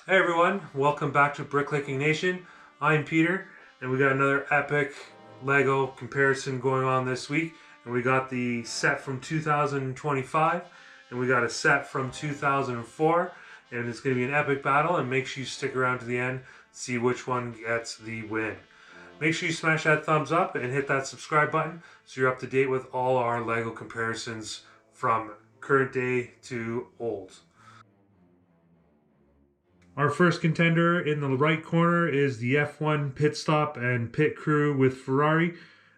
Hey everyone, welcome back to Bricklicking Nation. I'm Peter, and we got another epic LEGO comparison going on this week. And we got the set from 2025, and we got a set from 2004, and it's going to be an epic battle. And make sure you stick around to the end to see which one gets the win. Make sure you smash that thumbs up and hit that subscribe button so you're up to date with all our LEGO comparisons from current day to old. Our first contender in the right corner is the F1 Pit Stop and Pit Crew with Ferrari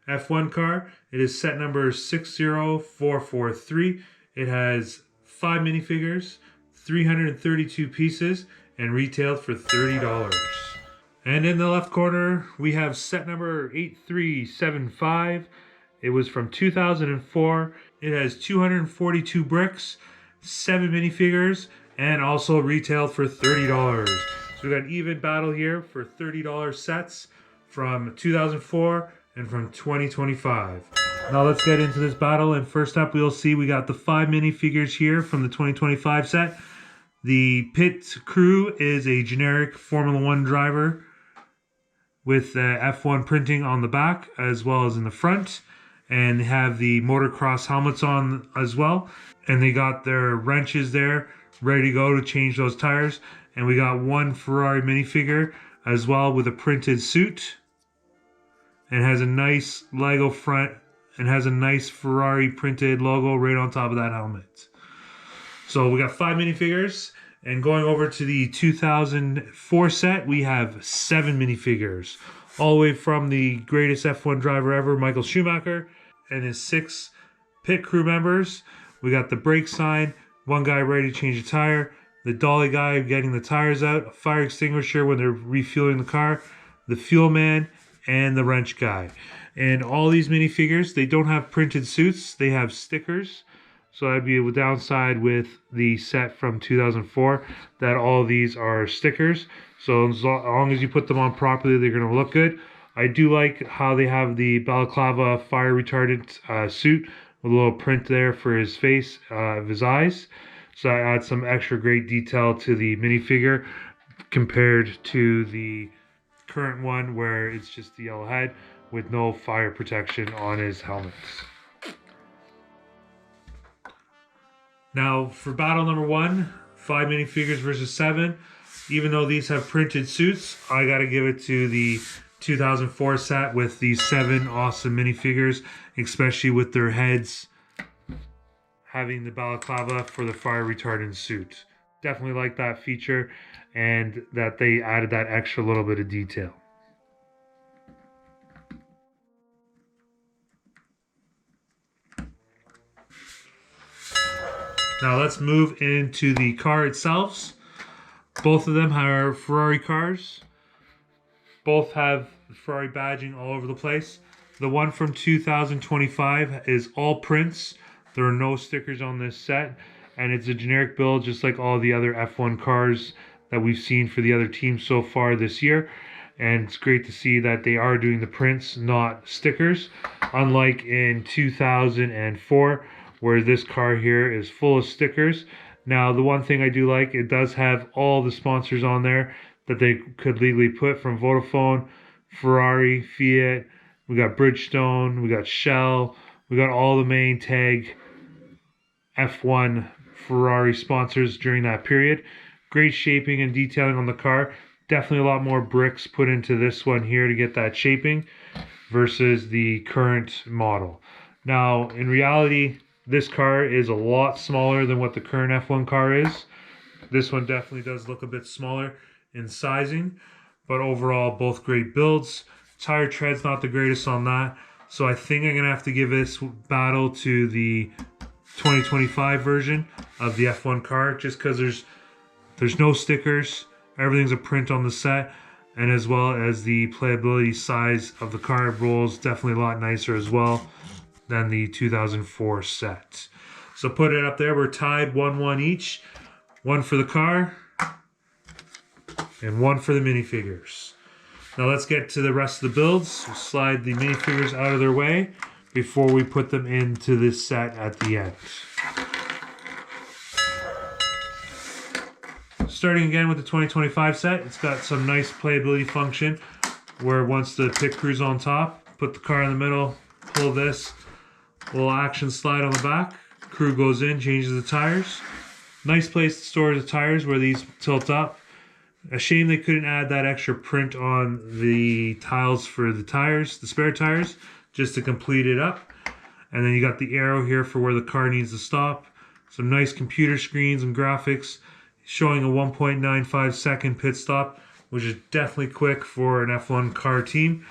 F1 car. It is set number 60443. It has 5 minifigures, 332 pieces, and retailed for $30. And in the left corner, we have set number 8375. It was from 2004. It has 242 bricks, 7 minifigures, and also retailed for $30. So we got an even battle here for $30 sets from 2004 and from 2025. Now let's get into this battle, and first up we'll see we got the 5 minifigures here from the 2025 set. The Pit Crew is a generic Formula 1 driver with F1 printing on the back as well as in the front, and they have the motocross helmets on as well, and they got their wrenches there ready to go to change those tires. And we got one Ferrari minifigure as well with a printed suit, and has a nice Lego front and has a nice Ferrari printed logo right on top of that helmet. So we got 5 minifigures. And going over to the 2004 set, we have 7 minifigures, all the way from the greatest F1 driver ever, Michael Schumacher, and his 6 pit crew members. We got the brake sign, one guy ready to change a tire, the dolly guy getting the tires out, a fire extinguisher when they're refueling the car, the fuel man, and the wrench guy. And all these minifigures, they don't have printed suits, they have stickers. So that'd be a downside with the set from 2004, that all of these are stickers. So as long as you put them on properly, they're going to look good. I do like how they have the balaclava fire retardant suit with a little print there for his face, of his eyes. So that adds some extra great detail to the minifigure compared to the current one where it's just the yellow head with no fire protection on his helmets. Now for battle number 1, 5 minifigures versus 7. Even though these have printed suits, I gotta give it to the 2004 set with these 7 awesome minifigures, especially with their heads having the balaclava for the fire retardant suit. Definitely like that feature, and that they added that extra little bit of detail. Now let's move into the car itself. Both of them are Ferrari cars. Both have Ferrari badging all over the place. The one from 2025 is all prints. There are no stickers on this set, and it's a generic build just like all the other F1 cars that we've seen for the other teams so far this year. And it's great to see that they are doing the prints, not stickers, unlike in 2004, where this car here is full of stickers. Now, the one thing I do like, it does have all the sponsors on there that they could legally put, from Vodafone, Ferrari, Fiat, we got Bridgestone, we got Shell, we got all the main tag F1 Ferrari sponsors during that period. Great shaping and detailing on the car. Definitely a lot more bricks put into this one here to get that shaping versus the current model. Now, in reality, this car is a lot smaller than what the current F1 car is. This one definitely does look a bit smaller in sizing, but overall, both great builds. Tire tread's not the greatest on that, so I think I'm going to have to give this battle to the 2025 version of the F1 car, just because there's no stickers, everything's a print on the set, and as well as the playability size of the car rolls definitely a lot nicer as well than the 2004 set. So put it up there, we're tied 1-1 each. One for the car and one for the minifigures. Now let's get to the rest of the builds. We'll slide the minifigures out of their way before we put them into this set at the end. starting again with the 2025 set, it's got some nice playability function where once the pit crew's on top, put the car in the middle, pull this little action slide on the back, crew goes in, changes the tires. Nice place to store the tires where these tilt up. A shame they couldn't add that extra print on the tiles for the tires, the spare tires, just to complete it up. And then you got the arrow here for where the car needs to stop. Some nice computer screens and graphics showing a 1.95 second pit stop, which is definitely quick for an F1 car team.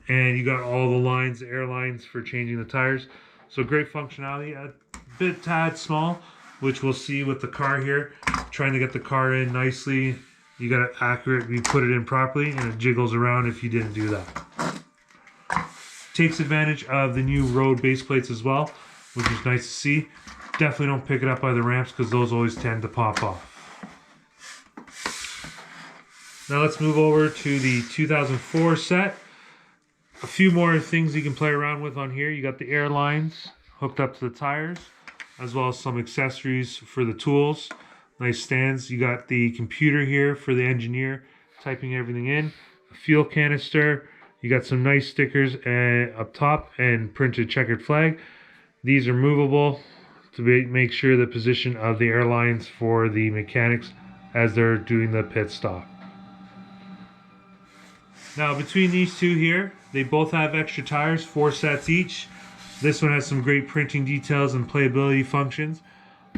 And you got all the lines, air lines for changing the tires. So great functionality, a bit tad small, which we'll see with the car here. Trying to get the car in nicely. You got it accurately put it in properly, and it jiggles around if you didn't do that. Takes advantage of the new road base plates as well, which is nice to see. Definitely don't pick it up by the ramps because those always tend to pop off. Now let's move over to the 2004 set. A few more things you can play around with on here. You got the air lines hooked up to the tires, as well as some accessories for the tools. Nice stands. You got the computer here for the engineer typing everything in. A fuel canister. You got some nice stickers up top and printed checkered flag. These are movable to make sure the position of the airlines for the mechanics as they're doing the pit stop. Now between these two here, they both have extra tires, 4 sets each. This one has some great printing details and playability functions.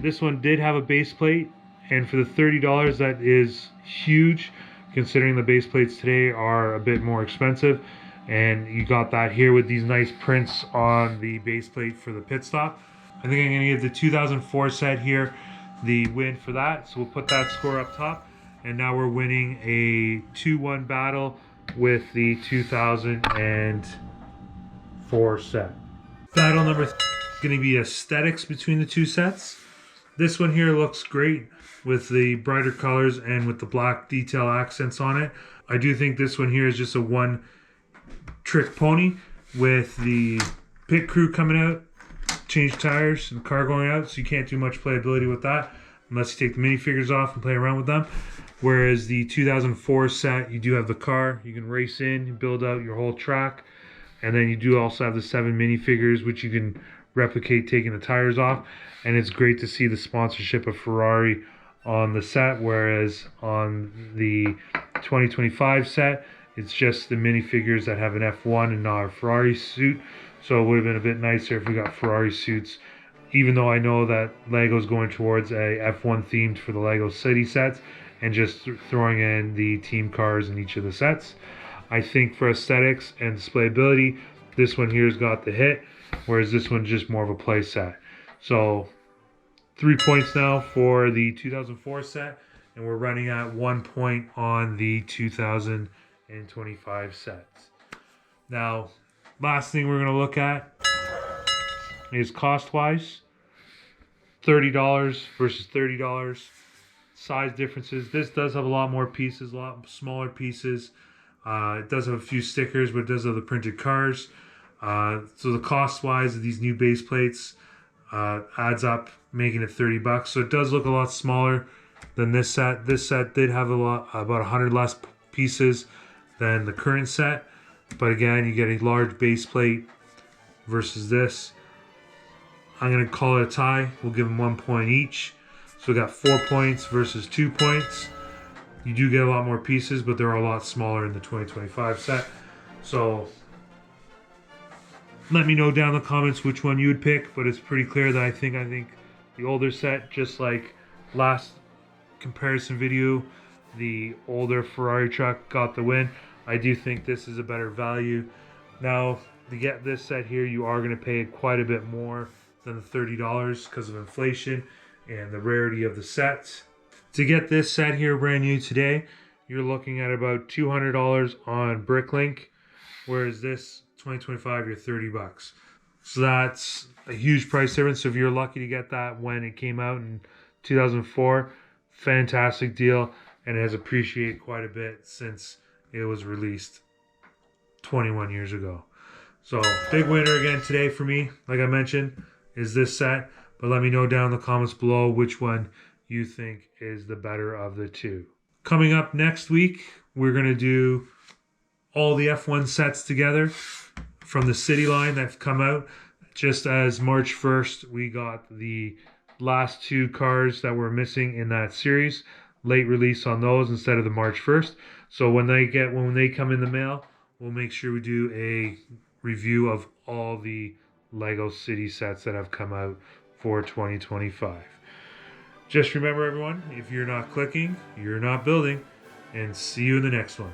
This one did have a base plate, and for the $30 that is huge, considering the base plates today are a bit more expensive. And you got that here with these nice prints on the base plate for the pit stop. I think I'm going to give the 2004 set here the win for that. So we'll put that score up top. And now we're winning a 2-1 battle with the 2004 set. Battle number 3 is going to be aesthetics between the two sets. This one here looks great with the brighter colors and with the black detail accents on it. I do think this one here is just a one-trick pony with the pit crew coming out, change tires, and the car going out, so you can't do much playability with that unless you take the minifigures off and play around with them. Whereas the 2004 set, you do have the car, you can race in, build out your whole track, and then you do also have the 7 minifigures, which you can replicate taking the tires off. And it's great to see the sponsorship of Ferrari on the set, whereas on the 2025 set, it's just the minifigures that have an F1 and not a Ferrari suit. So it would have been a bit nicer if we got Ferrari suits, even though I know that LEGO's going towards a F1 themed for the LEGO City sets and just throwing in the team cars in each of the sets. I think for aesthetics and displayability, this one here's got the hit, whereas this one's just more of a play set. So 3 points now for the 2004 set, and we're running at 1 point on the 2025 sets. Now, last thing we're going to look at is cost-wise. $30 versus $30. Size differences. This does have a lot more pieces, a lot smaller pieces. It does have a few stickers, but it does have the printed cars. So the cost-wise of these new base plates adds up, making it $30. So it does look a lot smaller than this set. This set did have about 100 less pieces than the current set. But again, you get a large base plate versus this. I'm going to call it a tie. We'll give them 1 point each. So we got 4 points versus 2 points. You do get a lot more pieces, but they're a lot smaller in the 2025 set. So let me know down in the comments which one you would pick, but it's pretty clear that I think the older set, just like last comparison video, the older Ferrari truck got the win. I do think this is a better value. Now, to get this set here, you are going to pay quite a bit more than the $30 because of inflation and the rarity of the sets. To get this set here brand new today, you're looking at about $200 on Bricklink, whereas this 2025 you're $30. So that's a huge price difference. So if you're lucky to get that when it came out in 2004, fantastic deal, and it has appreciated quite a bit since it was released 21 years ago. So big winner again today for me, like I mentioned, is this set. But let me know down in the comments below which one you think is the better of the two. Coming up next week, we're going to do all the F1 sets together from the city line that have come out. Just as March 1st, we got the last two cars that were missing in that series. Late release on those instead of the March 1st. So when they come in the mail, we'll make sure we do a review of all the LEGO City sets that have come out for 2025. Just remember, everyone, if you're not clicking, you're not building, and see you in the next one.